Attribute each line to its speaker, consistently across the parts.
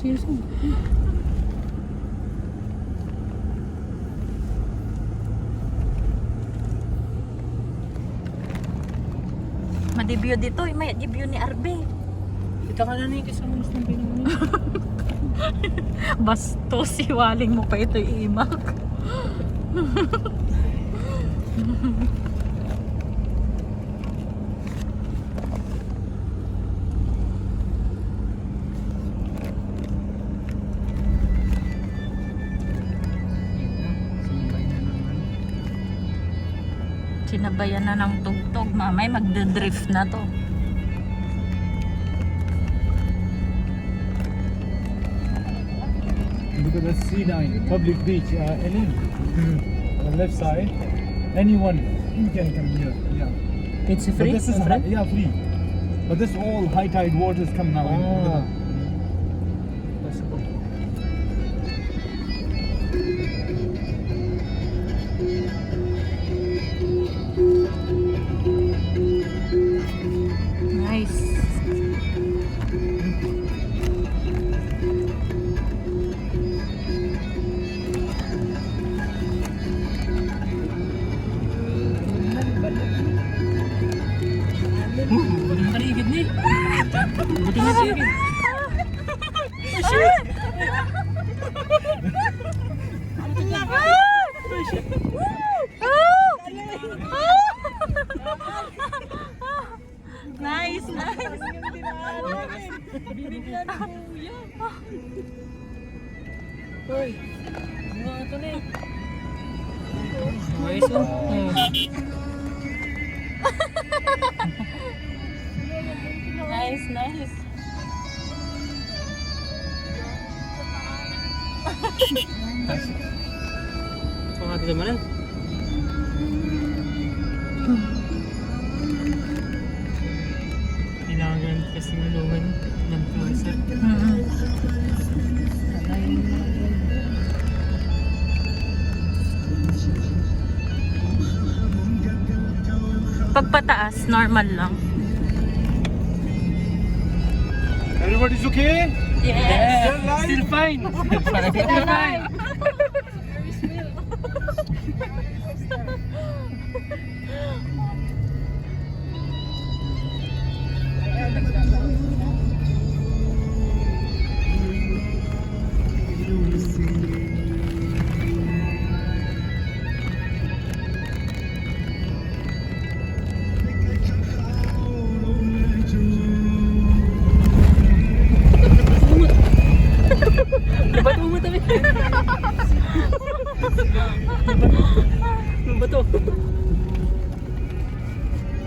Speaker 1: Seriously.
Speaker 2: Madibyo dito, may dibyo ni Arbe.
Speaker 1: Kita ka na na yung kasama ng pinangunin.
Speaker 2: Basto, siwaling mo pa ito iimak. Sinabayan na ng tugtog, mamay magdadrift na to.
Speaker 3: Look at the C9 public beach, Ellen. On the left side, anyone can come here. Yeah.
Speaker 1: It's
Speaker 3: But
Speaker 1: free?
Speaker 3: this is yeah, free. But this all high tide waters come now. in. Look at that.
Speaker 2: Nice.
Speaker 1: Buti na kaligid ni. Buti na kaligid.
Speaker 2: Nice, nice.
Speaker 1: Binigyan ni Kuya. Hoy. Mga ito na eh. Ayos oh.
Speaker 2: Nice, nice.
Speaker 1: Pangat naman yan. Kailangan kasi ulungan ng closer.
Speaker 2: Pagpataas, normal lang.
Speaker 3: Everybody's okay?
Speaker 2: Yes.
Speaker 1: Still fine. Still fine. Ba't mo matabi? Bato.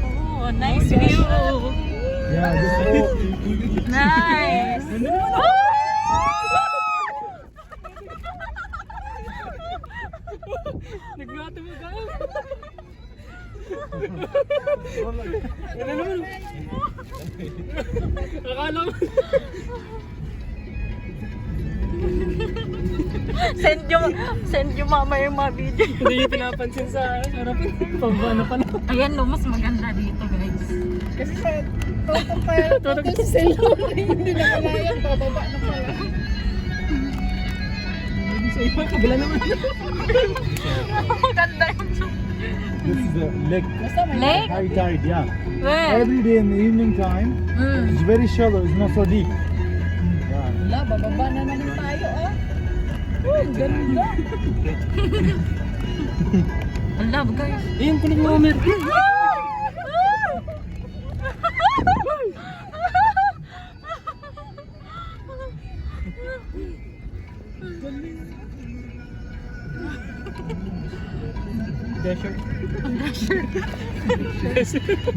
Speaker 2: Oh, nice view.
Speaker 3: Yeah, this whole.
Speaker 2: Nice.
Speaker 1: Naglato mo ka. Ano naman? Akala mo.
Speaker 2: Send yung mama yung mga video.
Speaker 1: Hindi yung pinapansin sa harapan. Pambana pa na.
Speaker 2: Ayan, no, mas maganda dito, guys.
Speaker 4: Kasi sa total sa cellphone, hindi na kalayan, bababa na pala.
Speaker 1: Hindi sa iba, kabila naman.
Speaker 2: Maganda yung
Speaker 3: This is the lake.
Speaker 2: lake.
Speaker 3: High tide, yeah.
Speaker 2: Where?
Speaker 3: Every day in the evening time, it's very shallow. It's not so deep. Yeah.
Speaker 4: Wala, bababa na naman tayo ah. Ang ganda.
Speaker 2: I love, guys.
Speaker 1: Ayun, kunig mo, Omer. Desert.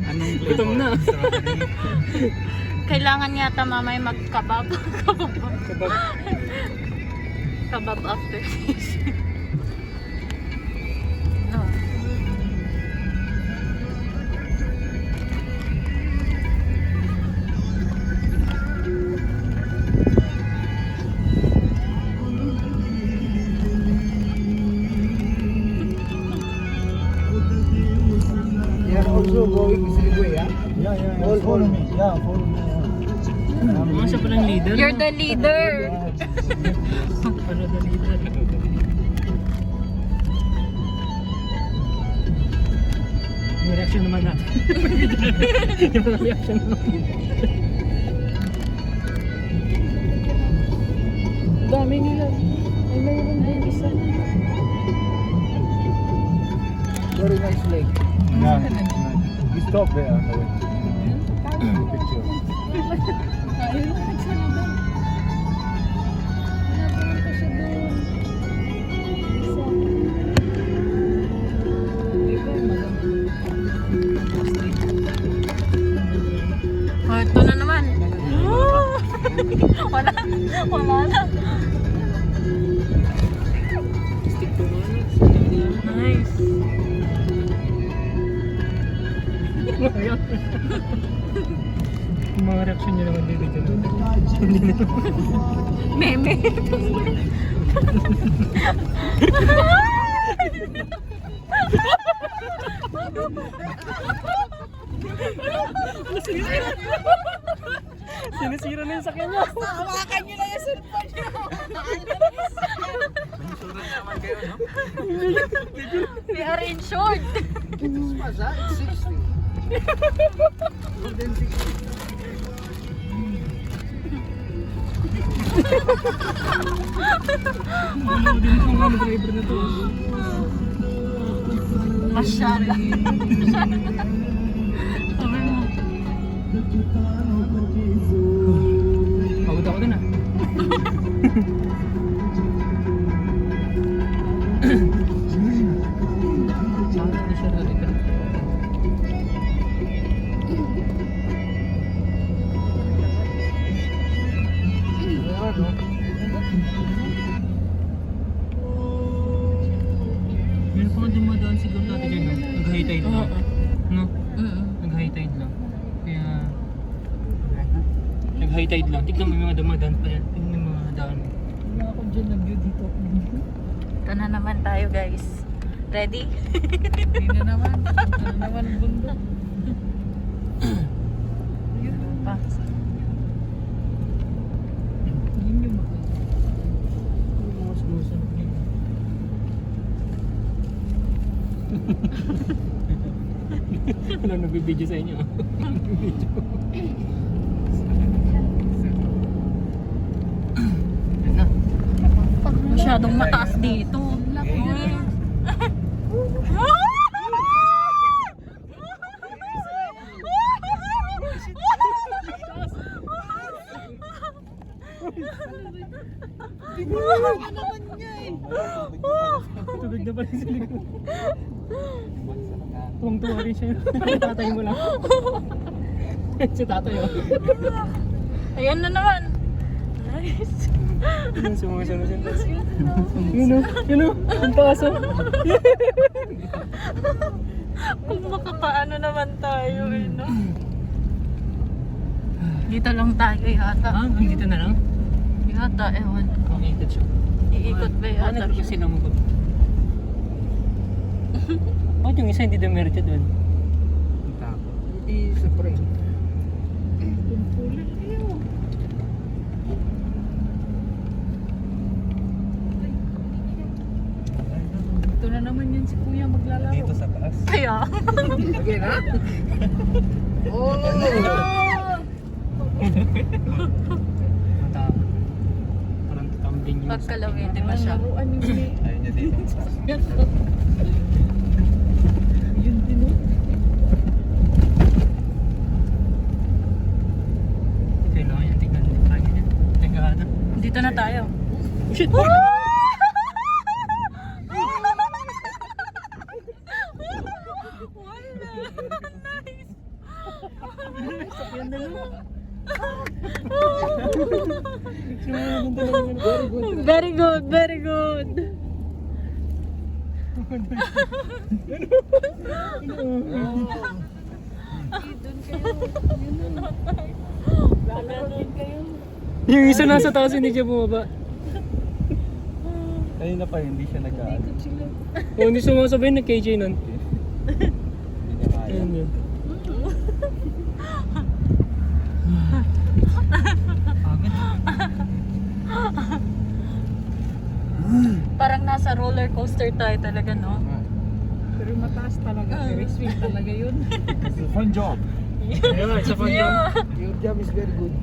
Speaker 3: Anong
Speaker 1: Gutom na.
Speaker 2: Kailangan yata mamay magkabab.
Speaker 1: Kabag.
Speaker 2: Kabab after fish. No.
Speaker 3: They are also going Silibwe, yeah? Yeah, yeah. Follow me. Yeah, follow me.
Speaker 1: Mga siya palang leader.
Speaker 2: You're the leader.
Speaker 3: Yeah,
Speaker 1: Ano the leader? Yung reaction naman natin. Yung reaction naman.
Speaker 4: Dami nila. Ay, mayroon din isa. Very nice lake.
Speaker 3: Yeah. We stop there on the way. Picture.
Speaker 4: Ayun, siya na doon. Napunta siya doon. Isa. Diba, maganda.
Speaker 2: Oh, ito na naman. Wala. Wala na.
Speaker 1: Stick to man.
Speaker 2: Nice.
Speaker 1: Yung mga reaction niya naman dito dyan.
Speaker 2: Meme.
Speaker 1: Sinisira na yung sakyan niya.
Speaker 4: Hawakan niyo na yung cellphone niyo.
Speaker 2: We are insured.
Speaker 4: It's 60. More than 60.
Speaker 1: Ano din yung mga driver na to.
Speaker 2: Masyala. Sabi mo.
Speaker 1: Pagod ako din ah. Saan na siya dito? Meron pa nga dumadaan siguro dati dyan, no? Nag-high tide lang. No? Nag-high tide lang. Kaya... Nag-high tide lang. Tignan mo yung mga dumadaan pa yan. Tignan mo yung mga daan.
Speaker 4: Wala ako dyan nag-view dito.
Speaker 2: Ito na naman tayo, guys. Ready?
Speaker 4: Hindi na naman. Ano naman bundok.
Speaker 2: Pa.
Speaker 4: Yun yung maganda.
Speaker 1: Buwas-buwasan. Wala nagbibideo sa inyo. Yan na.
Speaker 2: Masyadong mataas dito.
Speaker 4: Ano naman niya eh.
Speaker 1: Tubig na pala sa likod. Tuwang-tuwa rin siya. Tatay mo lang. Si tatay oh.
Speaker 2: Ayan na naman. Nice.
Speaker 1: Sumusunod siya. Yun o. Yun o. Ang paso.
Speaker 2: Kung makapaano naman tayo eh, no? Dito lang tayo yata.
Speaker 1: Ah, dito na lang?
Speaker 2: Yata, ewan.
Speaker 1: Okay, ikot siya.
Speaker 2: Iikot ba yata?
Speaker 1: Ano kasi naman ko? Bakit yung isa hindi dumiretso doon?
Speaker 4: Hindi sa frame. Pumpulit niyo. Ito na naman yun si kuya maglalaro.
Speaker 3: Dito sa taas.
Speaker 2: Kaya.
Speaker 4: Again ha? Oh!
Speaker 1: Mata. Parang tutambling yung...
Speaker 2: Pagkalawin, di ba siya?
Speaker 4: Laruan yung ni...
Speaker 3: Ayun niya dito sa taas.
Speaker 4: Yun din oh.
Speaker 1: Kailangan yan, tignan din tayo yan. Tignan.
Speaker 2: Dito na tayo.
Speaker 1: Oh shit! Sakyan na lang.
Speaker 2: Very good, very good.
Speaker 1: Yung isa nasa taas hindi siya bumaba.
Speaker 3: Kanina pa hindi siya nag-aan.
Speaker 1: O hindi sumasabay na KJ nun.
Speaker 3: Hindi niya kaya.
Speaker 1: Ayun yun. Agad.
Speaker 2: nasa roller coaster tayo talaga, no?
Speaker 4: Pero mataas talaga. Very sweet talaga yun.
Speaker 3: It's a fun job.
Speaker 1: Yeah, it's a fun
Speaker 2: Yeah.
Speaker 5: Your job is very good.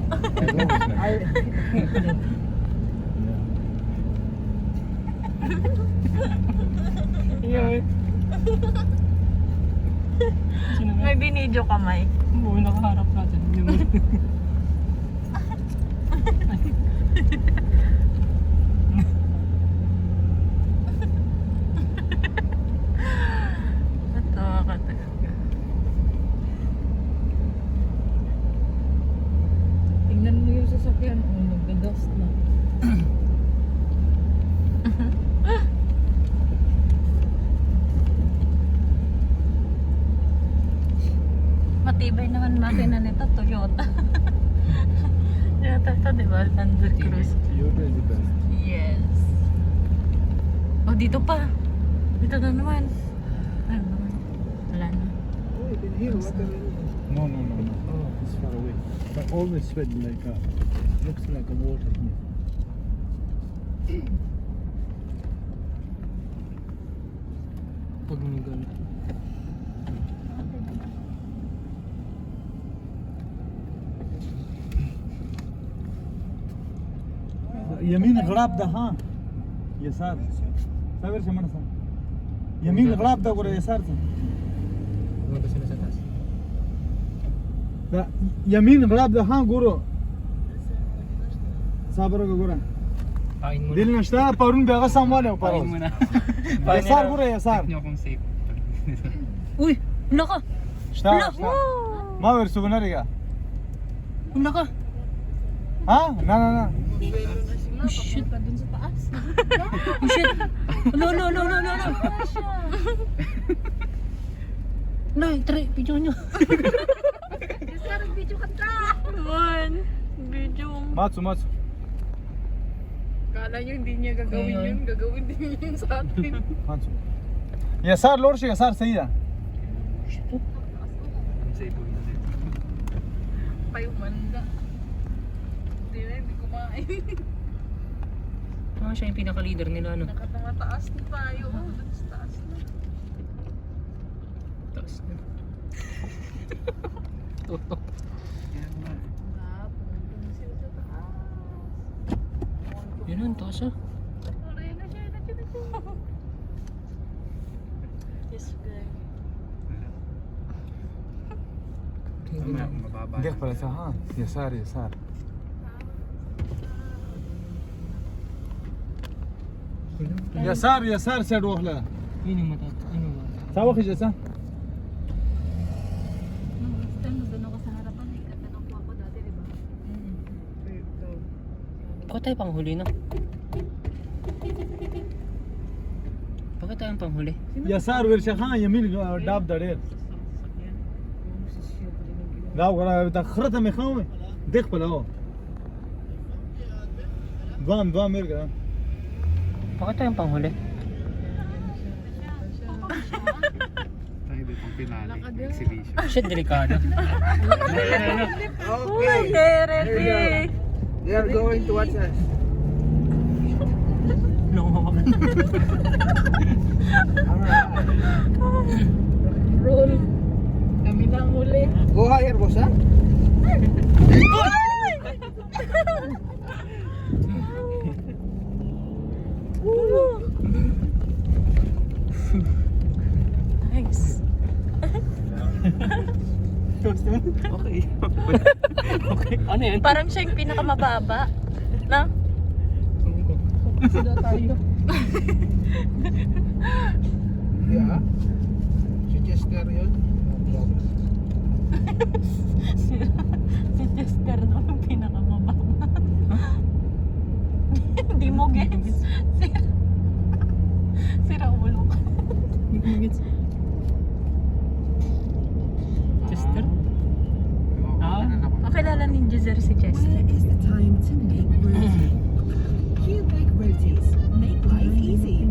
Speaker 1: Yeah. Sino ba?
Speaker 2: May binidyo ka, Mike.
Speaker 1: Oo, nakaharap natin.
Speaker 2: Natawa ka talaga.
Speaker 4: Tingnan mo yung sasakyan. Oh, nagda-dust na.
Speaker 2: Matibay naman makina nito, Toyota. Toyota to, di ba? Land Cruise.
Speaker 3: Toyota is the best.
Speaker 2: Yes. Oh, dito pa. Dito na naman. Ano naman? Wala na.
Speaker 5: Oh, you can hear water.
Speaker 3: No. Oh, it's far away. But always sweat like looks like a water here.
Speaker 1: Pag may ganun.
Speaker 3: يمين غراب ده ها يسار سافر شمال سا يمين غراب ده ولا يسار سا
Speaker 1: Pumunta sila sa taas.
Speaker 3: لا يمين غراب ده ها غورو صابر غورا
Speaker 1: Pain mo
Speaker 3: دل نشتا پرون بيغا سامواله
Speaker 1: Pain
Speaker 3: پرون
Speaker 1: mo na.
Speaker 3: يسار غورا يسار
Speaker 1: Check nyo kung safe.
Speaker 2: Uy! Naka!
Speaker 3: شتا
Speaker 2: Naka!
Speaker 3: ما ورسو بنريغا
Speaker 2: Naka!
Speaker 3: ها لا
Speaker 2: Oh, shit!
Speaker 4: Punta dun sa taas.
Speaker 2: Oh, shit! No! Nay, try, video nyo.
Speaker 4: Video ka ta.
Speaker 2: Naman. Video.
Speaker 3: ماتسو
Speaker 4: Kala nyo hindi niya gagawin yun. Gagawin din yun sa atin.
Speaker 3: ماتسو يسار لورش يسار सही है
Speaker 1: Safe po yun.
Speaker 4: Payumanda. Hindi kumain.
Speaker 1: Siya yung pinaka-leader nila, ano?
Speaker 4: Nakatamataas na tayo. Oh, dun sa taas na.
Speaker 1: Taas na. Toto.
Speaker 4: Pumunta na sila sa taas.
Speaker 1: Yun ang taas, ah.
Speaker 4: Aray na siya.
Speaker 2: Yes, guys.
Speaker 1: Hindi na.
Speaker 3: देख पर ऐसा हाँ يسار يسار سيد وخلا
Speaker 1: Yun yung mata. Ano ba?
Speaker 3: ساوخ جسا
Speaker 2: Last time, nandun ako sa harapan. Ikatanong ko ako dati, di ba?
Speaker 1: Bakit tayo panghuli na? Bakit tayo panghuli?
Speaker 3: يسار ورشا हाँ يمين داب دړېر دا وګوره دا خرته مې خاوه دیخ په لاو دوام مرګه
Speaker 1: Bakit tayo panghuli?
Speaker 5: Tayo dito ang pinali. Exhibition.
Speaker 1: Shit, delikado.
Speaker 5: Okay.
Speaker 2: Ready!
Speaker 5: They are going to watch us.
Speaker 1: Nangungawakan.
Speaker 4: Roll. Kami na ang huli.
Speaker 5: Go higher, boss, ha?
Speaker 2: Thanks.
Speaker 1: Okay. Okay. Ano yan?
Speaker 2: Parang siya yung pinakamababa. Na?
Speaker 4: Sila tayo.
Speaker 5: Yeah. Si Chester yun.
Speaker 2: Si Chester daw yung pinakamababa. Hindi mo gets. Sira ulo ka.
Speaker 1: Chester? Ah?
Speaker 2: Pakilala ni Giselle si Chester.
Speaker 6: Where is the time to make roti? Q-Bake Rotis. Make life easy.